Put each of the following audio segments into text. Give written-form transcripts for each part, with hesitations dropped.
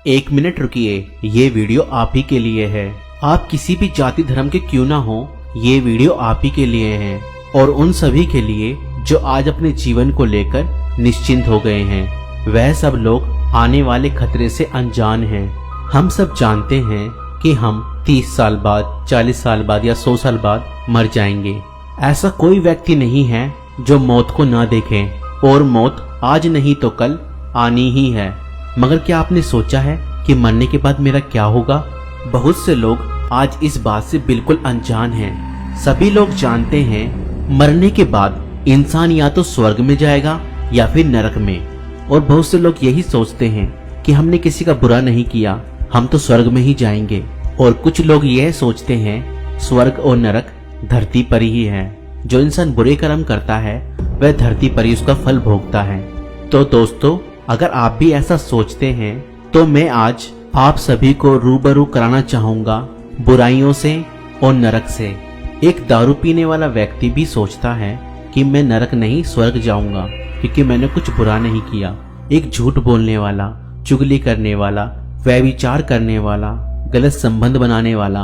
एक मिनट रुकिए, ये वीडियो आप ही के लिए है। आप किसी भी जाति धर्म के क्यों ना हो, ये वीडियो आप ही के लिए है और उन सभी के लिए जो आज अपने जीवन को लेकर निश्चिंत हो गए हैं। वह सब लोग आने वाले खतरे से अनजान हैं। हम सब जानते हैं कि हम 30 साल बाद, 40 साल बाद या 100 साल बाद मर जाएंगे। ऐसा कोई व्यक्ति नहीं है जो मौत को ना देखे, और मौत आज नहीं तो कल आनी ही है। मगर क्या आपने सोचा है कि मरने के बाद मेरा क्या होगा? बहुत से लोग आज इस बात से बिल्कुल अनजान हैं। सभी लोग जानते हैं मरने के बाद इंसान या तो स्वर्ग में जाएगा या फिर नरक में, और बहुत से लोग यही सोचते हैं कि हमने किसी का बुरा नहीं किया, हम तो स्वर्ग में ही जाएंगे। और कुछ लोग यह सोचते हैं स्वर्ग और नरक धरती पर ही है। जो इंसान बुरे कर्म करता है वह धरती पर ही उसका फल भोगता है। तो दोस्तों, अगर आप भी ऐसा सोचते हैं तो मैं आज आप सभी को रूबरू कराना चाहूंगा बुराइयों से और नरक से। एक दारू पीने वाला व्यक्ति भी सोचता है कि मैं नरक नहीं स्वर्ग जाऊंगा क्योंकि मैंने कुछ बुरा नहीं किया। एक झूठ बोलने वाला, चुगली करने वाला, व्यभिचार करने वाला, गलत संबंध बनाने वाला,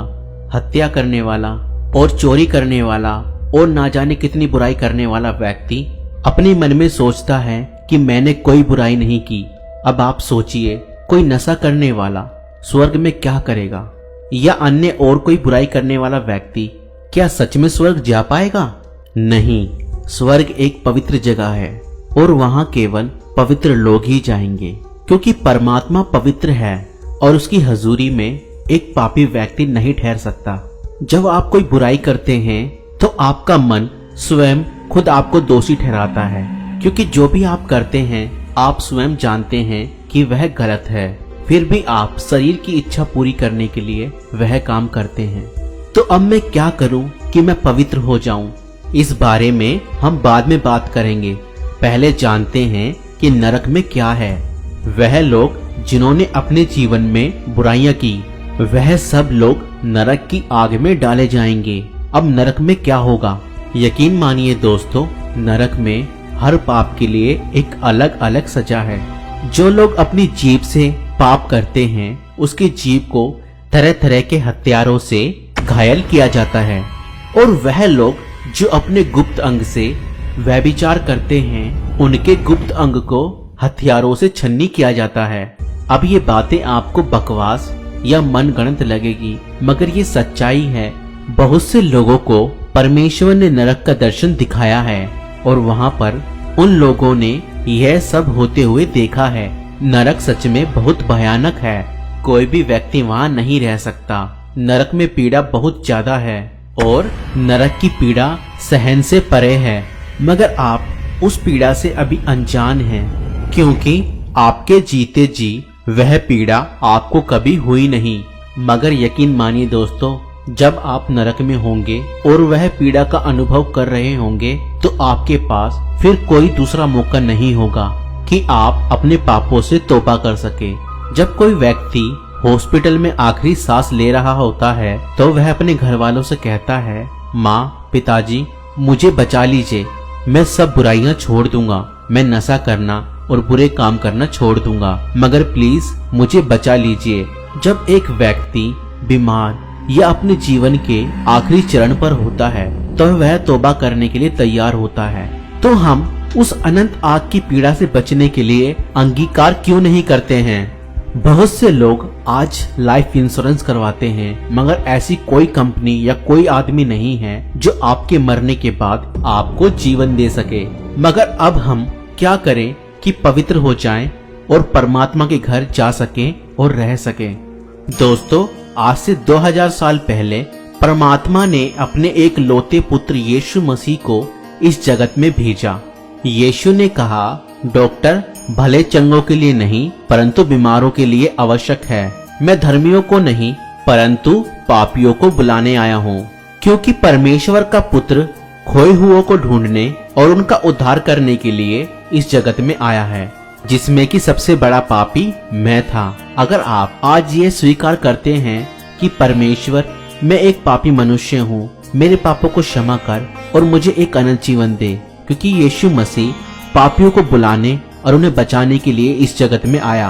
हत्या करने वाला और चोरी करने वाला और ना जाने कितनी बुराई करने वाला व्यक्ति अपने मन में सोचता है कि मैंने कोई बुराई नहीं की। अब आप सोचिए, कोई नशा करने वाला स्वर्ग में क्या करेगा? या अन्य और कोई बुराई करने वाला व्यक्ति क्या सच में स्वर्ग जा पाएगा? नहीं, स्वर्ग एक पवित्र जगह है और वहां केवल पवित्र लोग ही जाएंगे, क्योंकि परमात्मा पवित्र है और उसकी हजूरी में एक पापी व्यक्ति नहीं ठहर सकता। जब आप कोई बुराई करते हैं तो आपका मन स्वयं खुद आपको दोषी ठहराता है, क्योंकि जो भी आप करते हैं आप स्वयं जानते हैं कि वह गलत है, फिर भी आप शरीर की इच्छा पूरी करने के लिए वह काम करते हैं। तो अब मैं क्या करूं कि मैं पवित्र हो जाऊं? इस बारे में हम बाद में बात करेंगे। पहले जानते हैं कि नरक में क्या है। वह लोग जिन्होंने अपने जीवन में बुराइयां की, वह सब लोग नरक की आग में डाले जाएंगे। अब नरक में क्या होगा? यकीन मानिए दोस्तों, नरक में हर पाप के लिए एक अलग अलग सजा है। जो लोग अपनी जीभ से पाप करते हैं उसकी जीभ को तरह तरह के हथियारों से घायल किया जाता है, और वह लोग जो अपने गुप्त अंग से व्यभिचार करते हैं उनके गुप्त अंग को हथियारों से छन्नी किया जाता है। अब ये बातें आपको बकवास या मनगढ़ंत लगेगी, मगर ये सच्चाई है। बहुत से लोगों को परमेश्वर ने नरक का दर्शन दिखाया है और वहां पर उन लोगों ने यह सब होते हुए देखा है। नरक सच में बहुत भयानक है, कोई भी व्यक्ति वहां नहीं रह सकता। नरक में पीड़ा बहुत ज्यादा है और नरक की पीड़ा सहन से परे है, मगर आप उस पीड़ा से अभी अनजान हैं, क्योंकि आपके जीते जी वह पीड़ा आपको कभी हुई नहीं। मगर यकीन मानिए दोस्तों, जब आप नरक में होंगे और वह पीड़ा का अनुभव कर रहे होंगे तो आपके पास फिर कोई दूसरा मौका नहीं होगा कि आप अपने पापों से तौबा कर सके। जब कोई व्यक्ति हॉस्पिटल में आखिरी सांस ले रहा होता है तो वह अपने घर वालों से कहता है, माँ, पिताजी, मुझे बचा लीजिए, मैं सब बुराइयां छोड़ दूंगा, मैं नशा करना और बुरे काम करना छोड़ दूंगा, मगर प्लीज मुझे बचा लीजिए। जब एक व्यक्ति बीमार या अपने जीवन के आखिरी चरण पर होता है तो वह तौबा करने के लिए तैयार होता है। तो हम उस अनंत आग की पीड़ा से बचने के लिए अंगीकार क्यों नहीं करते हैं? बहुत से लोग आज लाइफ इंश्योरेंस करवाते हैं, मगर ऐसी कोई कंपनी या कोई आदमी नहीं है जो आपके मरने के बाद आपको जीवन दे सके। मगर अब हम क्या करें कि पवित्र हो जाएं और परमात्मा के घर जा सकें और रह सकें? दोस्तों, आज से 2000 साल पहले परमात्मा ने अपने एक लौते पुत्र यीशु मसीह को इस जगत में भेजा। यीशु ने कहा, डॉक्टर भले चंगों के लिए नहीं परंतु बीमारों के लिए आवश्यक है। मैं धर्मियों को नहीं परंतु पापियों को बुलाने आया हूँ, क्योंकि परमेश्वर का पुत्र खोए हुओं को ढूंढने और उनका उद्धार करने के लिए इस जगत में आया है, जिसमें कि सबसे बड़ा पापी मैं था। अगर आप आज ये स्वीकार करते हैं कि परमेश्वर, मैं एक पापी मनुष्य हूँ, मेरे पापों को क्षमा कर और मुझे एक अनंत जीवन दे, क्योंकि यीशु मसीह पापियों को बुलाने और उन्हें बचाने के लिए इस जगत में आया।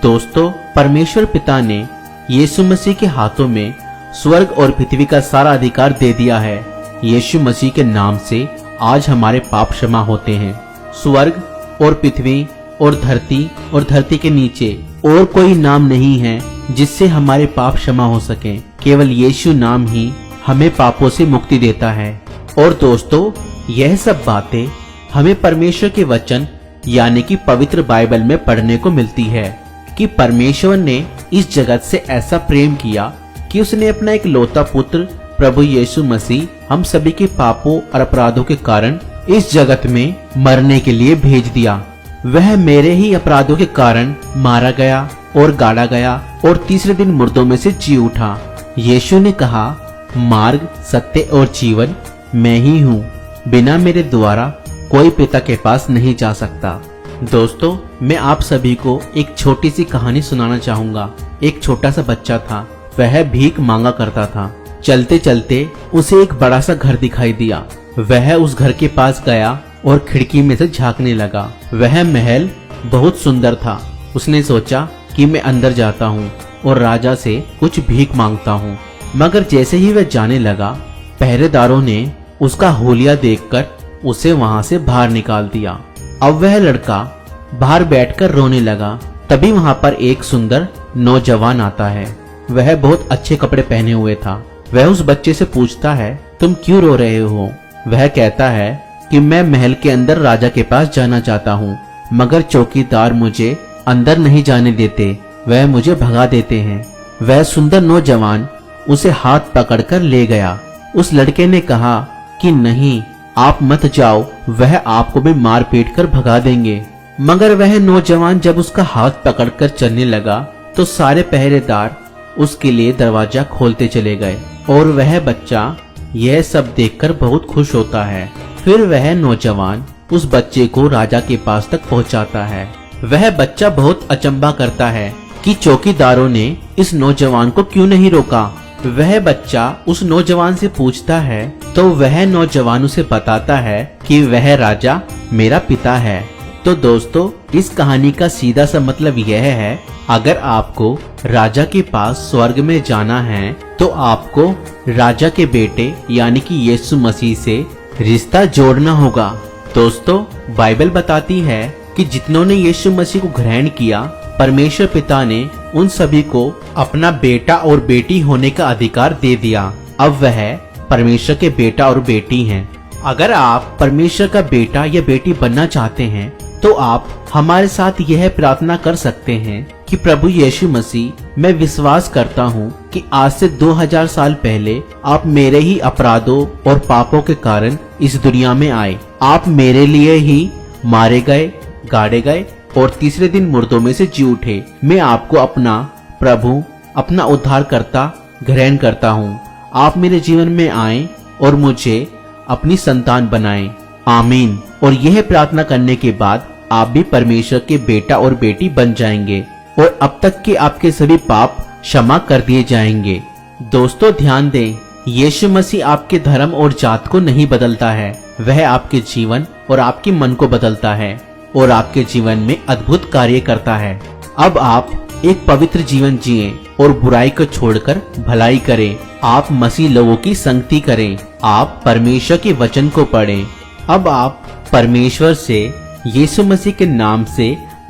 दोस्तों, परमेश्वर पिता ने यीशु मसीह के हाथों में स्वर्ग और पृथ्वी का सारा अधिकार दे दिया है। यीशु मसीह के नाम से आज हमारे पाप क्षमा होते हैं। स्वर्ग और पृथ्वी और धरती के नीचे और कोई नाम नहीं है जिससे हमारे पाप क्षमा हो सके। केवल यीशु नाम ही हमें पापों से मुक्ति देता है। और दोस्तों, यह सब बातें हमें परमेश्वर के वचन यानी कि पवित्र बाइबल में पढ़ने को मिलती है कि परमेश्वर ने इस जगत से ऐसा प्रेम किया कि उसने अपना एक लौता पुत्र प्रभु यीशु मसीह हम सभी के पापों और अपराधों के कारण इस जगत में मरने के लिए भेज दिया। वह मेरे ही अपराधों के कारण मारा गया और गाड़ा गया और तीसरे दिन मुर्दों में से जी उठा। यीशु ने कहा, मार्ग, सत्य और जीवन मैं ही हूँ। बिना मेरे द्वारा कोई पिता के पास नहीं जा सकता। दोस्तों, मैं आप सभी को एक छोटी सी कहानी सुनाना चाहूंगा। एक छोटा सा बच्चा था। वह भीख मांगा करता था। चलते चलते उसे एक बड़ा सा घर दिखाई दिया। वह उस घर के पास गया और खिड़की में से झांकने लगा। वह महल बहुत सुंदर था। उसने सोचा कि मैं अंदर जाता हूँ और राजा से कुछ भीख मांगता हूँ। मगर जैसे ही वह जाने लगा, पहरेदारों ने उसका हुलिया देखकर उसे वहां से बाहर निकाल दिया। अब वह लड़का बाहर बैठकर रोने लगा। तभी वहां पर एक सुंदर नौजवान आता है। वह बहुत अच्छे कपड़े पहने हुए था। वह उस बच्चे से पूछता है, तुम क्यों रो रहे हो? वह कहता है कि मैं महल के अंदर राजा के पास जाना चाहता हूँ, मगर चौकीदार मुझे अंदर नहीं जाने देते। वह मुझे भगा देते हैं। वह सुंदर नौजवान उसे हाथ पकड़कर ले गया। उस लड़के ने कहा कि नहीं, आप मत जाओ, वह आपको भी मार पीट कर भगा देंगे। मगर वह नौजवान जब उसका हाथ पकड़कर चलने लगा तो सारे पहरेदार उसके लिए दरवाजा खोलते चले गए और वह बच्चा यह सब देखकर बहुत खुश होता है। फिर वह नौजवान उस बच्चे को राजा के पास तक पहुंचाता है। वह बच्चा बहुत अचंभा करता है कि चौकीदारों ने इस नौजवान को क्यों नहीं रोका। वह बच्चा उस नौजवान से पूछता है तो वह नौजवान उसे बताता है कि वह राजा मेरा पिता है। तो दोस्तों, इस कहानी का सीधा सा मतलब यह है, अगर आपको राजा के पास स्वर्ग में जाना है तो आपको राजा के बेटे यानी कि यीशु मसीह से रिश्ता जोड़ना होगा। दोस्तों, बाइबल बताती है कि जितनों ने यीशु मसीह को ग्रहण किया, परमेश्वर पिता ने उन सभी को अपना बेटा और बेटी होने का अधिकार दे दिया। अब वह परमेश्वर के बेटा और बेटी हैं। अगर आप परमेश्वर का बेटा या बेटी बनना चाहते हैं तो आप हमारे साथ यह प्रार्थना कर सकते हैं कि प्रभु यीशु मसीह, मैं विश्वास करता हूँ कि आज से 2000 साल पहले आप मेरे ही अपराधों और पापों के कारण इस दुनिया में आए। आप मेरे लिए ही मारे गए, गाड़े गए और तीसरे दिन मुर्दों में से जी उठे। मैं आपको अपना प्रभु, अपना उद्धारकर्ता ग्रहण करता हूँ। आप मेरे जीवन में आए और मुझे अपनी संतान बनाएं। आमीन। और यह प्रार्थना करने के बाद आप भी परमेश्वर के बेटा और बेटी बन जाएंगे और अब तक के आपके सभी पाप क्षमा कर दिए जाएंगे। दोस्तों, ध्यान दें, यीशु मसीह आपके धर्म और जात को नहीं बदलता है। वह आपके जीवन और आपके मन को बदलता है और आपके जीवन में अद्भुत कार्य करता है। अब आप एक पवित्र जीवन जिएं और बुराई को छोड़कर भलाई करें। आप मसीह लोगों की संगति करें। आप परमेश्वर के वचन को पढ़ें। अब आप परमेश्वर से यीशु मसीह के नाम से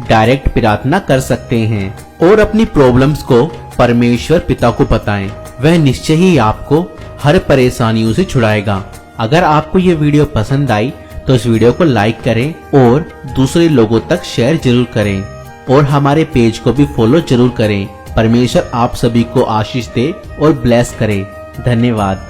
डायरेक्ट प्रार्थना कर सकते हैं और अपनी प्रॉब्लम्स को परमेश्वर पिता को बताएं। वह निश्चय ही आपको हर परेशानियों से छुड़ाएगा। अगर आपको ये वीडियो पसंद आई तो इस वीडियो को लाइक करें और दूसरे लोगों तक शेयर जरूर करें और हमारे पेज को भी फॉलो जरूर करें। परमेश्वर आप सभी को आशीष दे और ब्लेस करे। धन्यवाद।